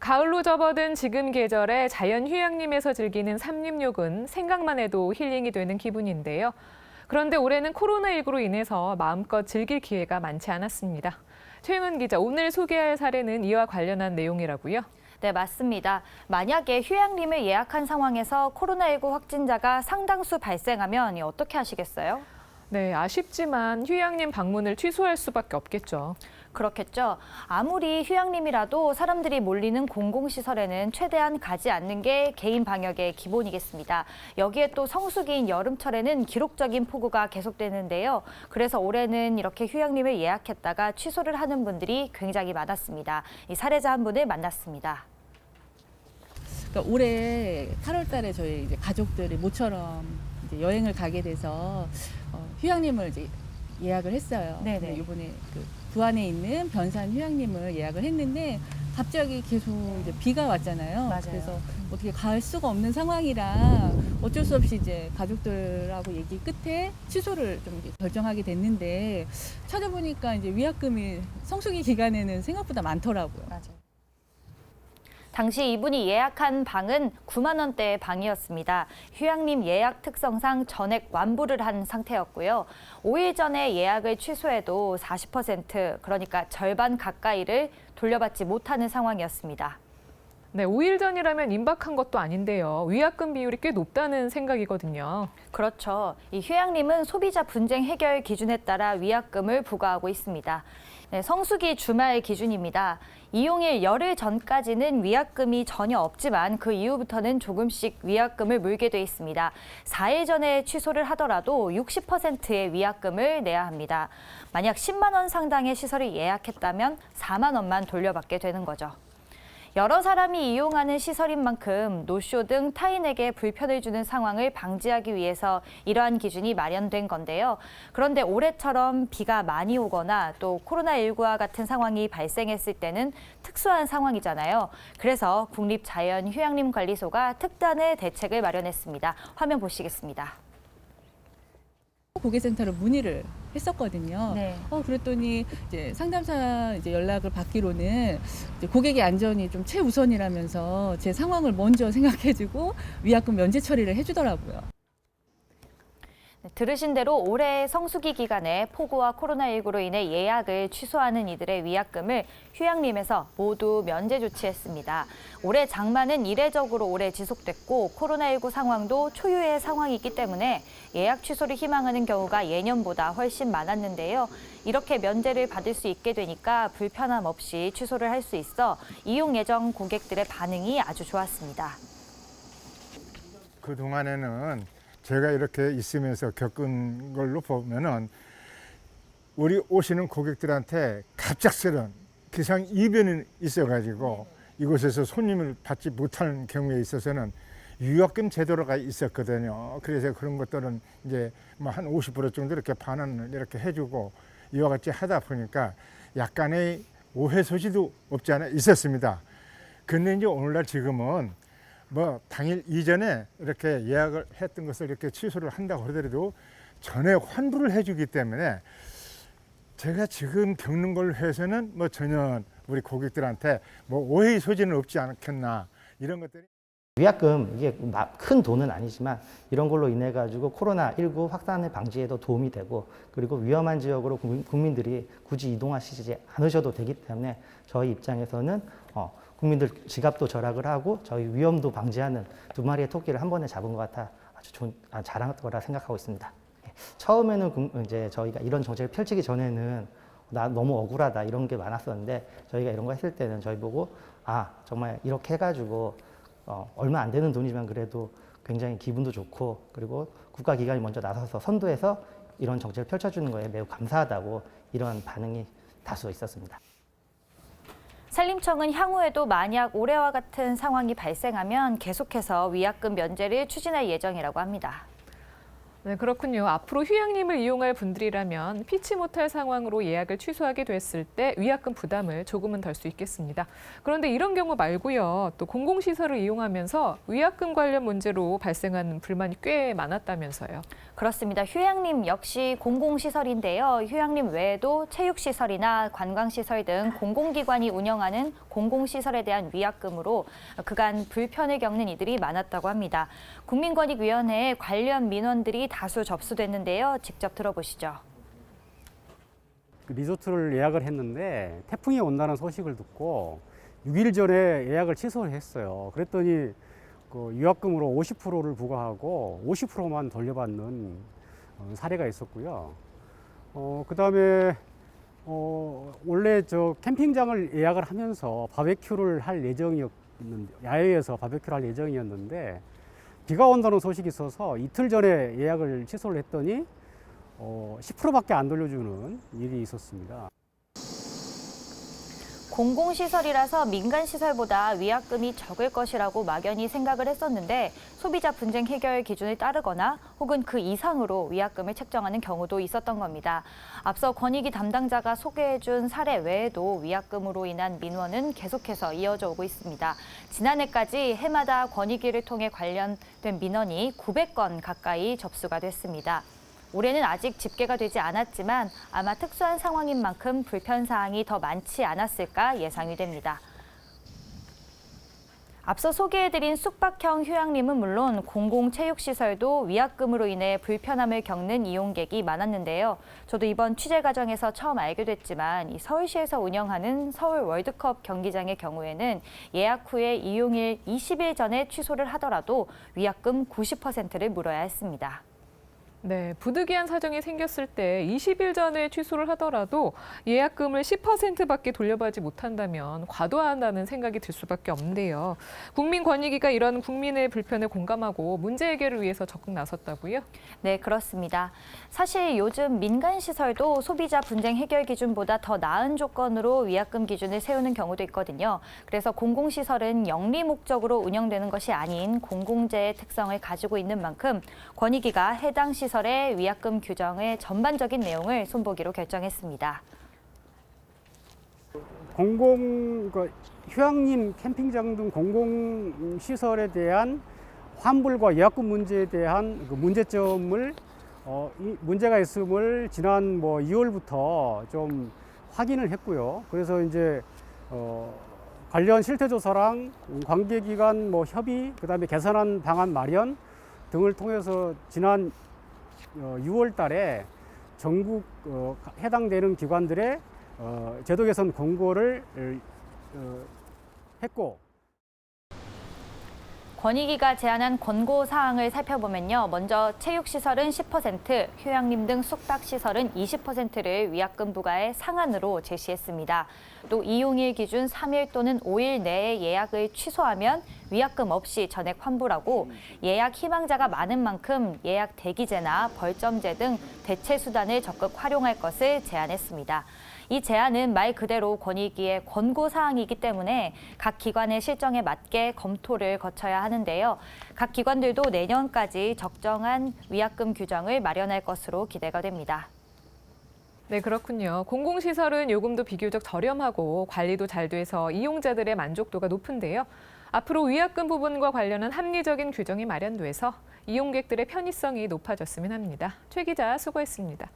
가을로 접어든 지금 계절에 자연 휴양림에서 즐기는 삼림욕은 생각만 해도 힐링이 되는 기분인데요. 그런데 올해는 코로나19로 인해서 마음껏 즐길 기회가 많지 않았습니다. 최영은 기자, 오늘 소개할 사례는 이와 관련한 내용이라고요? 네, 맞습니다. 만약에 휴양림을 예약한 상황에서 코로나19 확진자가 상당수 발생하면 어떻게 하시겠어요? 네, 아쉽지만 휴양림 방문을 취소할 수밖에 없겠죠. 그렇겠죠. 아무리 휴양림이라도 사람들이 몰리는 공공시설에는 최대한 가지 않는 게 개인 방역의 기본이겠습니다. 여기에 또 성수기인 여름철에는 기록적인 폭우가 계속되는데요. 그래서 올해는 이렇게 휴양림을 예약했다가 취소를 하는 분들이 굉장히 많았습니다. 이 사례자 한 분을 만났습니다. 그러니까 올해 8월 달에 저희 이제 가족들이 모처럼 이제 여행을 가게 돼서 휴양림을 이제 예약을 했어요. 네네. 이번에 부안에 있는 변산 휴양림을 예약을 했는데 갑자기 계속 이제 비가 왔잖아요. 맞아요. 그래서 어떻게 갈 수가 없는 상황이라 어쩔 수 없이 이제 가족들하고 얘기 끝에 취소를 좀 결정하게 됐는데 찾아보니까 이제 위약금이 성수기 기간에는 생각보다 많더라고요. 맞아요. 당시 이분이 예약한 방은 9만 원대의 방이었습니다. 휴양림 예약 특성상 전액 완부를 한 상태였고요. 5일 전에 예약을 취소해도 40%, 그러니까 절반 가까이를 돌려받지 못하는 상황이었습니다. 네, 5일 전이라면 임박한 것도 아닌데요. 위약금 비율이 꽤 높다는 생각이거든요. 그렇죠. 이 휴양림은 소비자 분쟁 해결 기준에 따라 위약금을 부과하고 있습니다. 네, 성수기 주말 기준입니다. 이용일 열흘 전까지는 위약금이 전혀 없지만 그 이후부터는 조금씩 위약금을 물게 돼 있습니다. 4일 전에 취소를 하더라도 60%의 위약금을 내야 합니다. 만약 10만 원 상당의 시설을 예약했다면 4만 원만 돌려받게 되는 거죠. 여러 사람이 이용하는 시설인 만큼 노쇼 등 타인에게 불편을 주는 상황을 방지하기 위해서 이러한 기준이 마련된 건데요. 그런데 올해처럼 비가 많이 오거나 또 코로나19와 같은 상황이 발생했을 때는 특수한 상황이잖아요. 그래서 국립자연휴양림관리소가 특단의 대책을 마련했습니다. 화면 보시겠습니다. 고객센터로 문의를 했었거든요. 네. 그랬더니 이제 상담사 이제 연락을 받기로는 이제 고객의 안전이 좀 최우선이라면서 제 상황을 먼저 생각해주고 위약금 면제 처리를 해주더라고요. 들으신 대로 올해 성수기 기간에 폭우와 코로나19로 인해 예약을 취소하는 이들의 위약금을 휴양림에서 모두 면제 조치했습니다. 올해 장마는 이례적으로 오래 지속됐고 코로나19 상황도 초유의 상황이기 때문에 예약 취소를 희망하는 경우가 예년보다 훨씬 많았는데요. 이렇게 면제를 받을 수 있게 되니까 불편함 없이 취소를 할 수 있어 이용 예정 고객들의 반응이 아주 좋았습니다. 그동안에는 제가 이렇게 있으면서 겪은 걸로 보면은 우리 오시는 고객들한테 갑작스런 기상 이변이 있어가지고 이곳에서 손님을 받지 못하는 경우에 있어서는 위약금 제도가 있었거든요. 그래서 그런 것들은 이제 뭐 한 50% 정도 이렇게 반환을 이렇게 해주고 이와 같이 하다 보니까 약간의 오해 소지도 없지 않아 있었습니다. 근데 이제 오늘날 지금은 뭐 당일 이전에 이렇게 예약을 했던 것을 이렇게 취소를 한다고 하더라도 전액 환불을 해주기 때문에 제가 지금 겪는 걸 해서는 뭐 전혀 우리 고객들한테 뭐 오해의 소지는 없지 않겠나 이런 것들이. 위약금 이게 큰 돈은 아니지만 이런 걸로 인해 가지고 코로나19 확산의 방지에도 도움이 되고 그리고 위험한 지역으로 국민들이 굳이 이동하시지 않으셔도 되기 때문에 저희 입장에서는 국민들 지갑도 절약을 하고 저희 위험도 방지하는 두 마리의 토끼를 한 번에 잡은 것 같아 아주 잘한 거라 생각하고 있습니다. 처음에는 이제 저희가 이런 정책을 펼치기 전에는 나 너무 억울하다 이런 게 많았었는데 저희가 이런 거 했을 때는 저희 보고 정말 이렇게 해가지고 얼마 안 되는 돈이지만 그래도 굉장히 기분도 좋고 그리고 국가기관이 먼저 나서서 선도해서 이런 정책을 펼쳐주는 거에 매우 감사하다고 이런 반응이 다수 있었습니다. 산림청은 향후에도 만약 올해와 같은 상황이 발생하면 계속해서 위약금 면제를 추진할 예정이라고 합니다. 네, 그렇군요. 앞으로 휴양림을 이용할 분들이라면 피치 못할 상황으로 예약을 취소하게 됐을 때 위약금 부담을 조금은 덜 수 있겠습니다. 그런데 이런 경우 말고요. 또 공공시설을 이용하면서 위약금 관련 문제로 발생하는 불만이 꽤 많았다면서요. 그렇습니다. 휴양림 역시 공공시설인데요. 휴양림 외에도 체육시설이나 관광시설 등 공공기관이 운영하는 공공시설에 대한 위약금으로 그간 불편을 겪는 이들이 많았다고 합니다. 국민권익위원회에 관련 민원들이 다수 접수됐는데요. 직접 들어보시죠. 그 리조트를 예약을 했는데 태풍이 온다는 소식을 듣고 6일 전에 예약을 취소를 했어요. 그랬더니 그 위약금으로 50%를 부과하고 50%만 돌려받는 사례가 있었고요. 그다음에 원래 저 캠핑장을 예약을 하면서 바베큐를 할 예정이었는데 야외에서 바베큐를 할 예정이었는데 비가 온다는 소식이 있어서 이틀 전에 예약을 취소를 했더니 10%밖에 안 돌려주는 일이 있었습니다. 공공시설이라서 민간시설보다 위약금이 적을 것이라고 막연히 생각을 했었는데 소비자 분쟁 해결 기준을 따르거나 혹은 그 이상으로 위약금을 책정하는 경우도 있었던 겁니다. 앞서 권익위 담당자가 소개해준 사례 외에도 위약금으로 인한 민원은 계속해서 이어져 오고 있습니다. 지난해까지 해마다 권익위를 통해 관련된 민원이 900건 가까이 접수가 됐습니다. 올해는 아직 집계가 되지 않았지만 아마 특수한 상황인 만큼 불편 사항이 더 많지 않았을까 예상이 됩니다. 앞서 소개해드린 숙박형 휴양림은 물론 공공체육시설도 위약금으로 인해 불편함을 겪는 이용객이 많았는데요. 저도 이번 취재 과정에서 처음 알게 됐지만 이 서울시에서 운영하는 서울 월드컵 경기장의 경우에는 예약 후에 이용일 20일 전에 취소를 하더라도 위약금 90%를 물어야 했습니다. 네, 부득이한 사정이 생겼을 때 20일 전에 취소를 하더라도 예약금을 10%밖에 돌려받지 못한다면 과도하다는 생각이 들 수밖에 없는데요. 국민권익위가 이런 국민의 불편을 공감하고 문제 해결을 위해서 적극 나섰다고요? 네, 그렇습니다. 사실 요즘 민간시설도 소비자 분쟁 해결 기준보다 더 나은 조건으로 위약금 기준을 세우는 경우도 있거든요. 그래서 공공시설은 영리 목적으로 운영되는 것이 아닌 공공재의 특성을 가지고 있는 만큼 권익위가 해당 시설의 위약금 규정의 전반적인 내용을 손보기로 결정했습니다. 휴양림, 캠핑장 등 공공시설에 대한 환불과 위약금 문제에 대한 그 문제점을 이 문제가 있음을 지난 2월부터 좀 확인을 했고요. 그래서 이제 관련 실태조사랑 관계기관 협의, 그다음에 개선안 방안 마련 등을 통해서 지난 6월 달에 전국 해당되는 기관들의 제도 개선 권고를 했고, 권익위가 제안한 권고 사항을 살펴보면요. 먼저 체육시설은 10%, 휴양림 등 숙박시설은 20%를 위약금 부과의 상한으로 제시했습니다. 또 이용일 기준 3일 또는 5일 내에 예약을 취소하면 위약금 없이 전액 환불하고 예약 희망자가 많은 만큼 예약 대기제나 벌점제 등 대체 수단을 적극 활용할 것을 제안했습니다. 이 제안은 말 그대로 권익위의 권고 사항이기 때문에 각 기관의 실정에 맞게 검토를 거쳐야 하는데요. 각 기관들도 내년까지 적정한 위약금 규정을 마련할 것으로 기대가 됩니다. 네, 그렇군요. 공공시설은 요금도 비교적 저렴하고 관리도 잘 돼서 이용자들의 만족도가 높은데요. 앞으로 위약금 부분과 관련한 합리적인 규정이 마련돼서 이용객들의 편의성이 높아졌으면 합니다. 최 기자 수고했습니다.